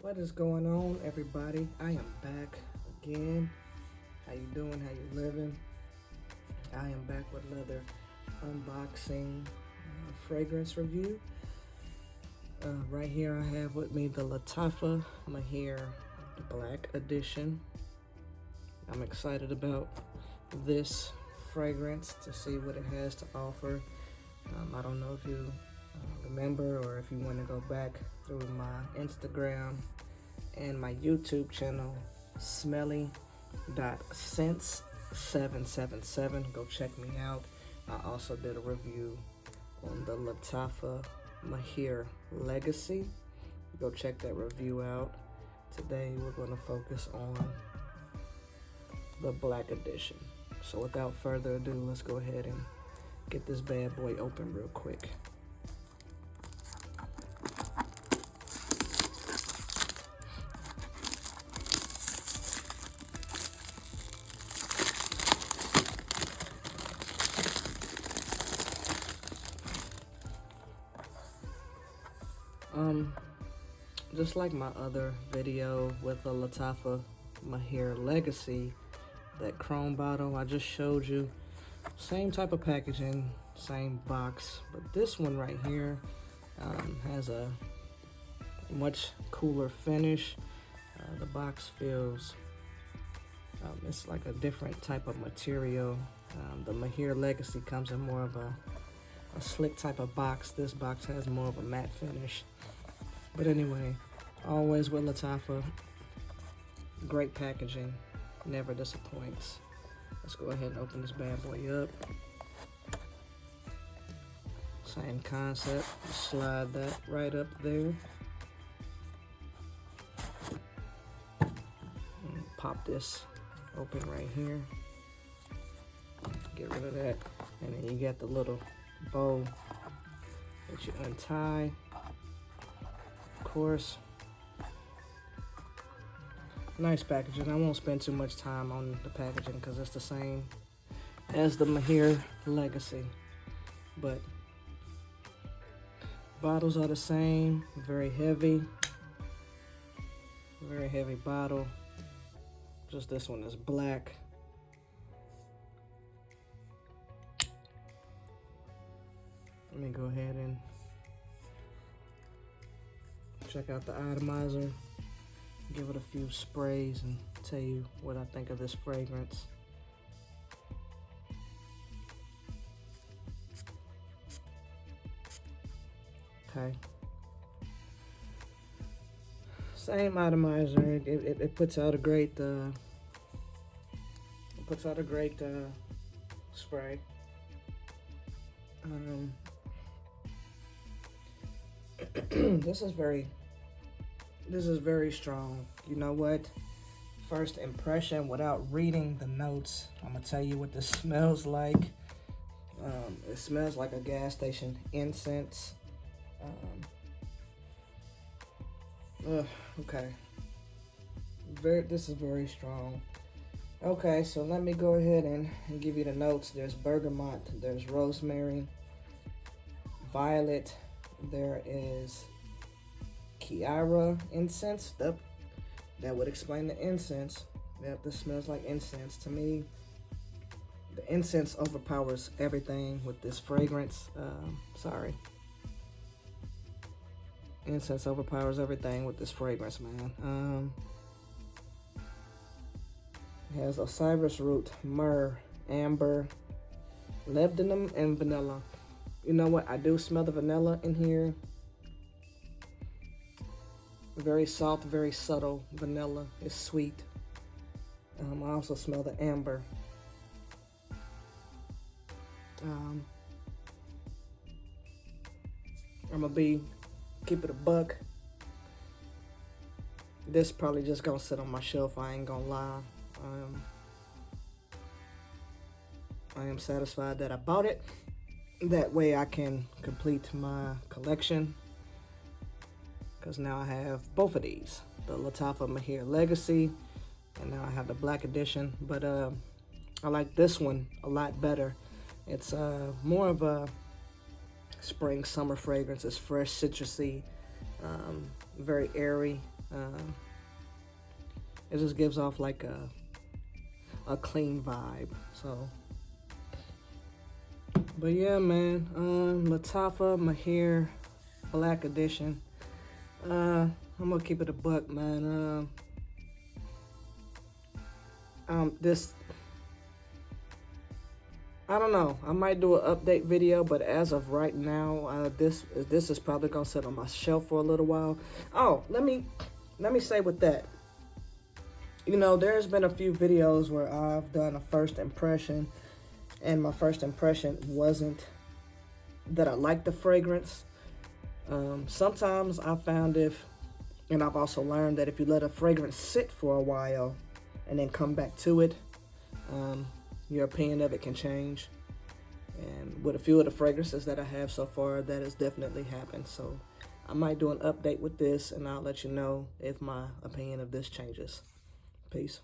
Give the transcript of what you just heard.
What is going on, everybody? I am back again. How you doing? How you living? I am back with another unboxing fragrance review. Right here I have with me the Lattafa Maahir Black edition. I'm excited about this fragrance to see what it has to offer. I don't know if you remember or if you want to go back through my Instagram and my YouTube channel, smelly.sense777. Go check me out. I also did a review on the Lattafa Maahir Legacy. Go check that review out. Today we're going to focus on the Black Edition. So without further ado, let's go ahead and get this bad boy open real quick. Just like my other video with the Lattafa Maahir Legacy, that chrome bottle I just showed you, same type of packaging, same box, but this one right here has a much cooler finish. The box feels, it's like a different type of material. The Maahir Legacy comes in more of a slick type of box. This box has more of a matte finish. But anyway, always with Lattafa, great packaging, never disappoints. Let's go ahead and open this bad boy up. Same concept, slide that right up there. And pop this open right here. Get rid of that. And then you got the little bow that you untie. Of course, nice packaging. I won't spend too much time on the packaging because it's the same as the Maahir Legacy, but bottles are the same. Very heavy bottle. Just this one is black. Let me go ahead and check out the atomizer, give it a few sprays, and tell you what I think of this fragrance. Okay. Same atomizer. It puts out a great spray. This is very strong. You know what? First impression, without reading the notes, I'm gonna tell you what this smells like. It smells like a gas station incense. Okay. This is very strong. Okay, so let me go ahead and give you the notes. There's bergamot, there's rosemary, violet, there is Kiara incense. That would explain the incense. Yep, this smells like incense to me. The incense overpowers everything with this fragrance. Incense overpowers everything with this fragrance, man. It has cypress root, myrrh, amber, labdanum, and vanilla. You know what? I do smell the vanilla in here. Very soft, very subtle vanilla. It's sweet. I also smell the amber. I'm gonna keep it a buck. This probably just gonna sit on my shelf. I ain't gonna lie. I am satisfied that I bought it. That way I can complete my collection, because now I have both of these, the Lattafa Maahir Legacy, and now I have the Black Edition. But I like this one a lot better. It's more of a spring summer fragrance. It's fresh, citrusy, very airy. It just gives off like a clean vibe. So, but yeah, man, Lattafa Maahir Black Edition. I'm gonna keep it a buck, man. This, I don't know. I might do an update video, but as of right now, this is probably gonna sit on my shelf for a little while. Oh, let me say with that. You know, there's been a few videos where I've done a first impression, and my first impression wasn't that I liked the fragrance. Sometimes I found and I've also learned that if you let a fragrance sit for a while and then come back to it, your opinion of it can change. And with a few of the fragrances that I have so far, that has definitely happened. So I might do an update with this, and I'll let you know if my opinion of this changes. Peace.